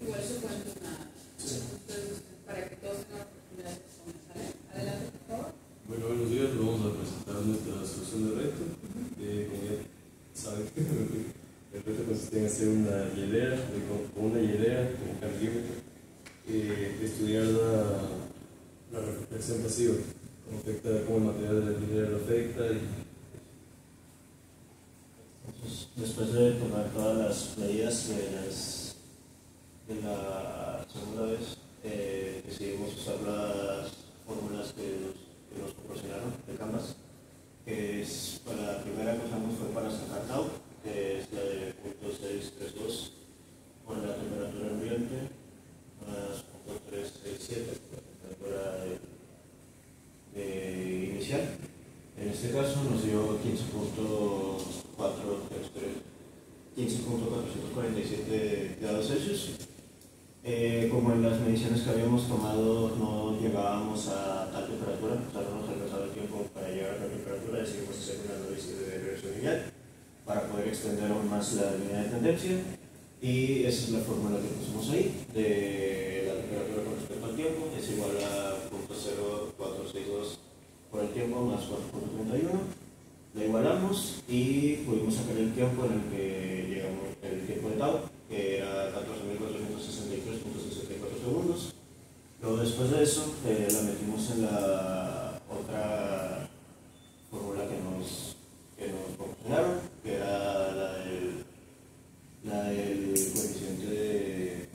Igual eso cuenta para que todos tengan oportunidad de responder, ¿sale? Adelante, por favor. Bueno, buenos días, vamos a presentar nuestra solución de reto. Como ya saben, el reto consiste en hacer una hielera, con una hielera, como cantilímetro, estudiar la refrigeración pasiva, cómo el material de la hielera lo afecta. Entonces, después de tomar todas las medidas de la segunda vez, decidimos usar las fórmulas que nos proporcionaron de Canvas, que es para la primera que usamos fue para sacar tau, que es la de 0.632 por la temperatura ambiente, más 0.367 por la temperatura inicial. En este caso nos dio 15.447 grados Celsius. Como en las mediciones que habíamos tomado no llegábamos a tal temperatura, o sea, no nos alcanzaba el tiempo para llegar a tal temperatura, decidimos hacer un análisis de regresión lineal para poder extender aún más la línea de tendencia, y esa es la fórmula que pusimos ahí de la temperatura con respecto al tiempo, es igual a 0.0462 por el tiempo más 4.31. La igualamos y pudimos sacar el tiempo en el que llegamos, el tiempo de tau, que era 14.463.64 segundos. Luego, después de eso, la metimos en la otra fórmula que nos proporcionaron, que era la del coeficiente de...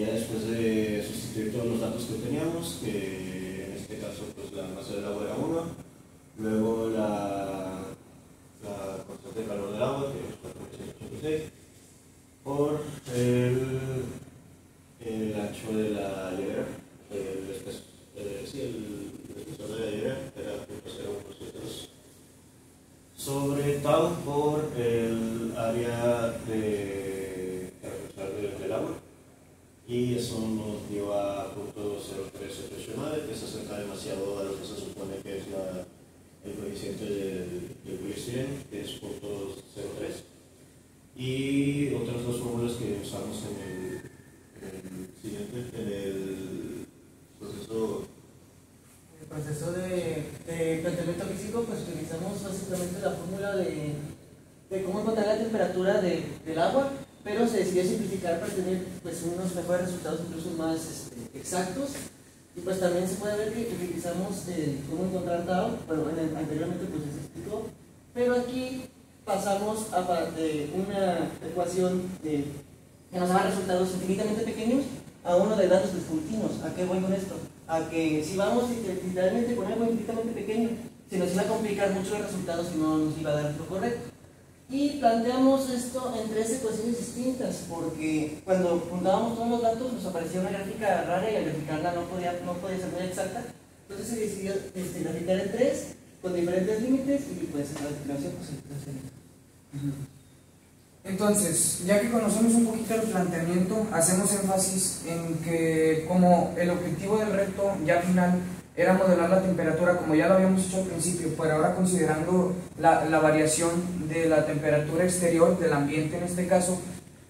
ya después de sustituir todos los datos que teníamos, que en este caso pues la masa del agua era 1, luego la constante de calor del agua, que es 486, por el ancho de la hielera, el espesor de la hielera era 0.0172, sobre tau por el área del agua, y eso nos dio a 0.0379, que se acerca demasiado a lo que se supone que es el coeficiente del poliestireno, que es 0.03, y otras dos fórmulas que usamos en el proceso. El proceso de planteamiento físico, pues utilizamos básicamente la fórmula de cómo encontrar la temperatura del agua, pero se decidió simplificar para tener pues unos mejores resultados, incluso más exactos. Y pues también se puede ver que utilizamos cómo encontrar tau, bueno, anteriormente pues se explicó, pero aquí pasamos de una ecuación que nos da resultados infinitamente pequeños a uno de datos discontinuos. ¿A qué voy con esto? A que si vamos literalmente con algo infinitamente pequeño, se nos iba a complicar mucho el resultado si no nos iba a dar lo correcto. Y planteamos esto en 3 ecuaciones distintas, porque cuando juntábamos todos los datos nos aparecía una gráfica rara y al graficarla no podía ser muy exacta. Entonces se decidió graficar en 3 con diferentes límites y pues en la descripción pues Entonces, ya que conocemos un poquito el planteamiento, hacemos énfasis en que como el objetivo del reto ya final era modelar la temperatura, como ya lo habíamos hecho al principio, pero ahora considerando la variación de la temperatura exterior, del ambiente en este caso,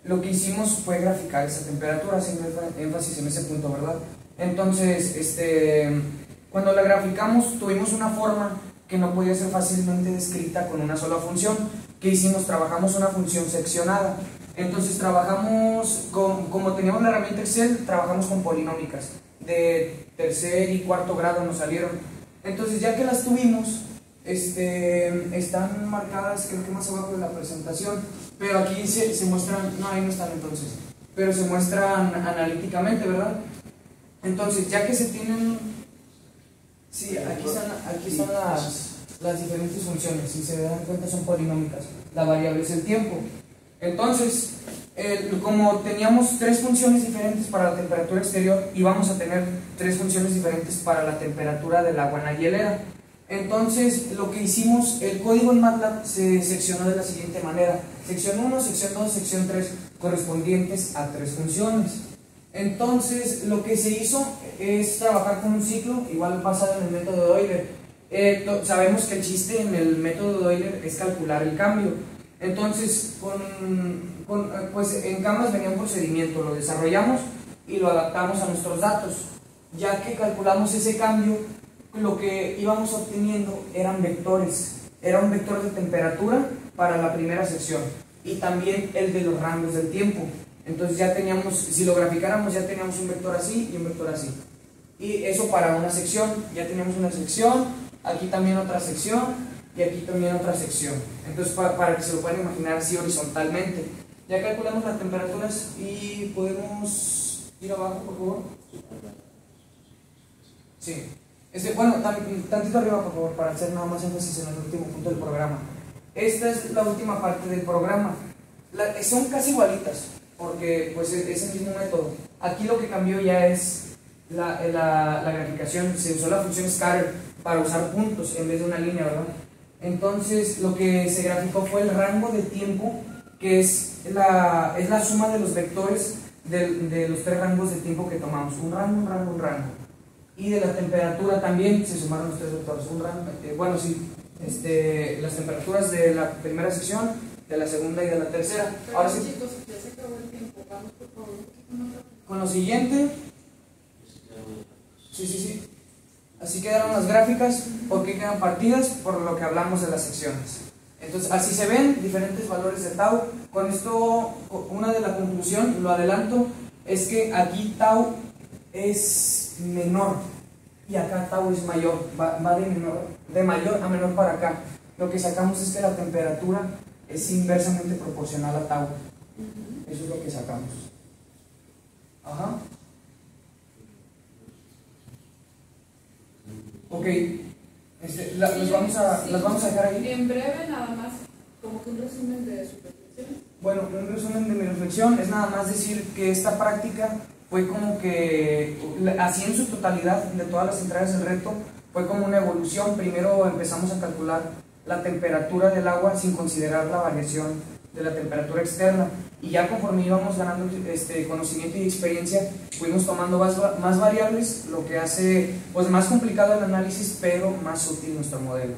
lo que hicimos fue graficar esa temperatura, haciendo énfasis en ese punto, ¿verdad? Entonces, cuando la graficamos tuvimos una forma que no podía ser fácilmente descrita con una sola función. ¿Qué hicimos? Trabajamos una función seccionada. Entonces trabajamos, como teníamos la herramienta Excel, trabajamos con polinómicas de tercer y cuarto grado nos salieron. Entonces ya que las tuvimos, están marcadas creo que más abajo de la presentación, pero aquí se muestran, no, ahí no están entonces, pero se muestran analíticamente, ¿verdad? Entonces ya que se tienen, sí, aquí están las diferentes funciones, si se dan cuenta son polinómicas, la variable es el tiempo. Entonces, como teníamos 3 funciones diferentes para la temperatura exterior, íbamos a tener 3 funciones diferentes para la temperatura del agua en la hielera. Entonces, lo que hicimos, el código en MATLAB se seccionó de la siguiente manera: sección 1, sección 2, sección 3, correspondientes a 3 funciones. Entonces, lo que se hizo es trabajar con un ciclo, igual basado en el método de Euler. Sabemos que el chiste en el método de Euler es calcular el cambio. Entonces, pues en Canvas venía un procedimiento, lo desarrollamos y lo adaptamos a nuestros datos. Ya que calculamos ese cambio, lo que íbamos obteniendo eran vectores. Era un vector de temperatura para la primera sección y también el de los rangos del tiempo. Entonces ya teníamos, si lo graficáramos, ya teníamos un vector así y un vector así. Y eso para una sección, ya teníamos una sección, aquí también otra sección y aquí también otra sección. Entonces para que se lo puedan imaginar así horizontalmente. Ya calculamos las temperaturas y podemos ir abajo, por favor. Sí. Bueno, tantito arriba, por favor, para hacer nada más énfasis en el último punto del programa. Esta es la última parte del programa. Son casi igualitas, porque pues es el mismo método. Aquí lo que cambió ya es la graficación. Se usó la función scatter para usar puntos en vez de una línea, ¿verdad? Entonces lo que se graficó fue el rango de tiempo, que es la suma de los vectores de los tres rangos de tiempo que tomamos. Un rango, un rango, un rango. Y de la temperatura también se sumaron los tres vectores. Las temperaturas de la primera sección, de la segunda y de la tercera. Pero Ahora sí, chicos, ya se acabó el tiempo. Vamos por favor con otra. con lo siguiente. Sí. Así quedaron las gráficas. ¿Por qué quedan partidas? Por lo que hablamos de las secciones. Entonces, así se ven diferentes valores de tau. Con esto, una de la conclusión, lo adelanto, es que aquí tau es menor y acá tau es mayor, va de mayor a menor para acá. Lo que sacamos es que la temperatura es inversamente proporcional a tau. Eso es lo que sacamos. Ajá. Ok, las vamos a dejar ahí. En breve, nada más, como que un resumen de su reflexión. Bueno, un resumen de mi reflexión es nada más decir que esta práctica fue como que, así en su totalidad, de todas las entradas del reto, fue como una evolución. Primero empezamos a calcular la temperatura del agua sin considerar la variación de la temperatura externa, y ya conforme íbamos ganando conocimiento y experiencia, fuimos tomando más variables, lo que hace pues más complicado el análisis, pero más útil nuestro modelo.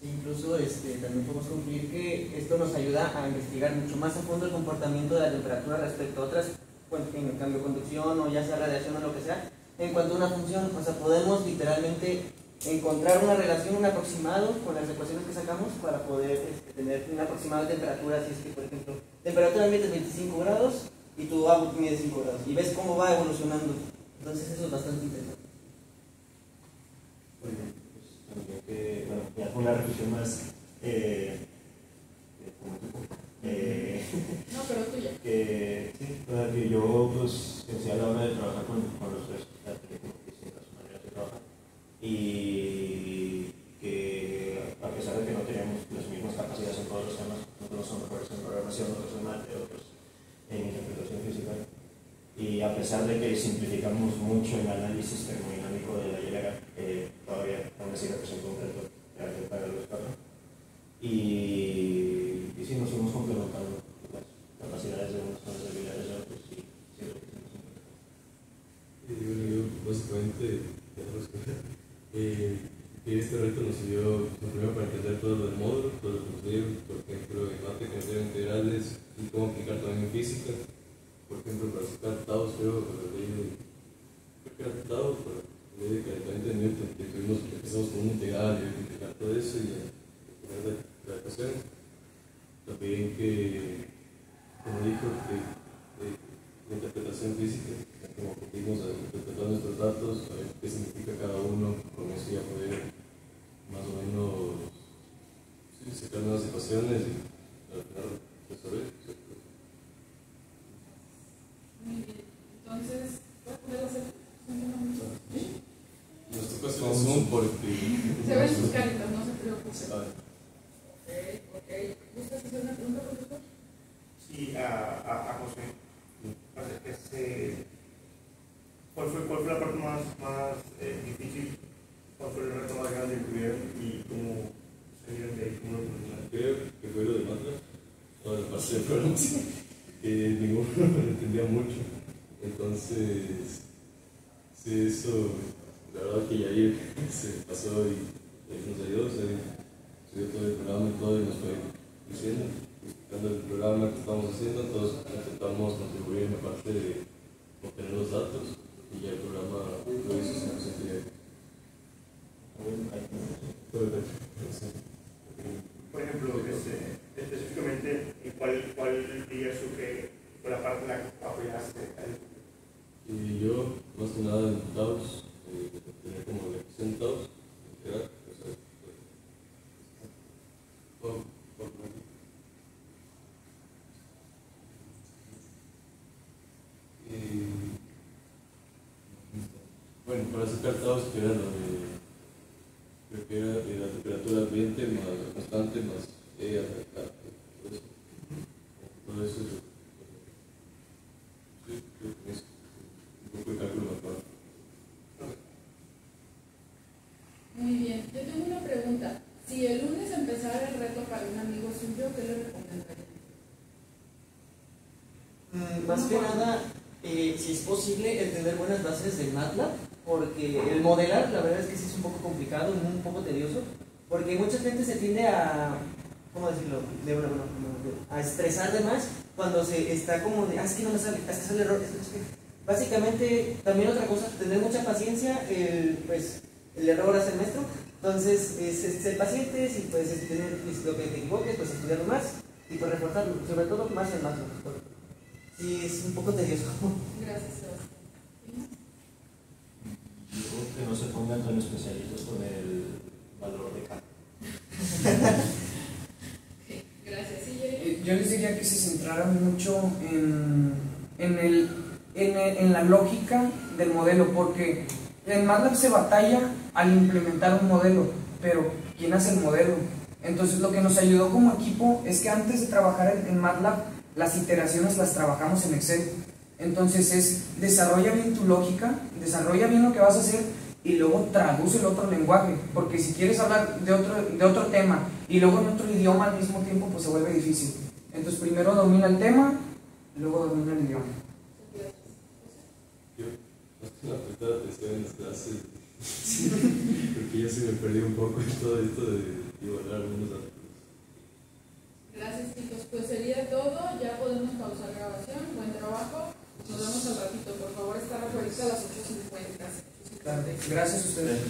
Sí, incluso también podemos concluir que esto nos ayuda a investigar mucho más a fondo el comportamiento de la temperatura respecto a otras, en cambio de conducción o ya sea radiación o lo que sea, en cuanto a una función. O sea, podemos literalmente encontrar una relación, un aproximado con las ecuaciones que sacamos para poder tener un aproximado de temperatura. Si es que, por ejemplo, temperatura ambiente es 25 grados y tu agua mide 5 grados y ves cómo va evolucionando. Entonces eso es bastante interesante. Ya fue una reflexión más No, pero tuya. que yo pues pensé a la hora de trabajar con los tres, tenemos distintas maneras de trabajar, y que a pesar de que no teníamos las mismas capacidades en todos los temas, nosotros somos mejores en programación, otros en mate, otros en interpretación física, y a pesar de que simplificamos mucho el análisis termodinámico de la hilera, todavía aún así representa un reto para los carros. Y sí, nos fuimos complementando las capacidades de unos con las habilidades de otros, y siento que sí. Yo básicamente, este reto nos sirvió primero para entender todo lo del módulo, todo lo que nos por ejemplo, en mate, conocer integrales y cómo aplicar también en física. Por ejemplo, para sacar taus, creo que era taus, para la ley de calentamiento de Newton, que empezamos con un integral y aplicar todo eso y poner la ecuación. También que, como dijo, de interpretación física, como pudimos interpretar nuestros datos, a ver qué significa cada uno, con eso ya poder más o menos sacar nuevas ecuaciones y al final resolver. Muy bien. Entonces, ¿puedo poder hacer? Nos tocó hacer un Zoom porque... Se ven sus caritas, no se preocupen. Vale. Ok. ¿Gustas hacer una pregunta, profesor? Sí, a José. ¿Cuál fue la parte más difícil? ¿Cuál fue el reto más grande que tuvieron y cómo salieron de ahí? ¿Cómo lo solucionaron? Creo que fue lo de MATLAB, toda la parte de programación, que ninguno lo entendía mucho. Entonces, sí, eso, la verdad que Yair se pasó y nos ayudó, se dio todo el programa y todo y nos fue diciendo. explicando el programa que estamos haciendo, todos intentamos contribuir en la parte de obtener los datos y ya el programa lo hizo 100% directo. Por ejemplo, específicamente, ¿cuál dirías tú que fue la parte en la que apoyaste? Y yo, más que nada en TAUS, tenía como la lección TAUS, integral, o sea, bueno, para sacar TAUS, que era lo de, creo que era la temperatura ambiente más la constante más todo eso, sí, creo que es un poco de cálculo más. Muy bien, yo tengo una pregunta. Si el lunes empezara el reto para un amigo suyo, ¿qué le recomendaría? Más que nada, si es posible, el tener buenas bases de MATLAB, porque el modelar, la verdad es que sí es un poco complicado, un poco tedioso, porque mucha gente se tiende a, ¿cómo decirlo? A estresar de más cuando se está como de, es que no me sale, es que sale error, es que... Básicamente, también otra cosa, tener mucha paciencia, pues el error hace el maestro, entonces es ser pacientes y pues tener lo que te equivoques, pues estudiarlo más y pues reforzarlo, sobre todo más en MATLAB. Sí, es un poco tedioso. Gracias, Sebastián. Yo creo que no se pongan tan especialistas con el valor de K. Gracias. ¿Sí, Jeremy? Yo les diría que se centraran mucho en la lógica del modelo, porque en MATLAB se batalla al implementar un modelo, pero ¿quién hace el modelo? Entonces lo que nos ayudó como equipo es que antes de trabajar en MATLAB, las iteraciones las trabajamos en Excel. Entonces desarrolla bien tu lógica, desarrolla bien lo que vas a hacer y luego traduce el otro lenguaje, porque si quieres hablar de otro tema y luego en otro idioma al mismo tiempo, pues se vuelve difícil. Entonces primero domina el tema, luego domina el idioma. Yo, más que la prestar atención en las clases, porque yo sí me perdí un poco en todo esto de igualar algunos datos. Gracias, chicos. Pues sería todo. Ya podemos pausar grabación. Buen trabajo. Nos vemos al ratito. Por favor, estar afuera a las 8:50. Gracias a ustedes.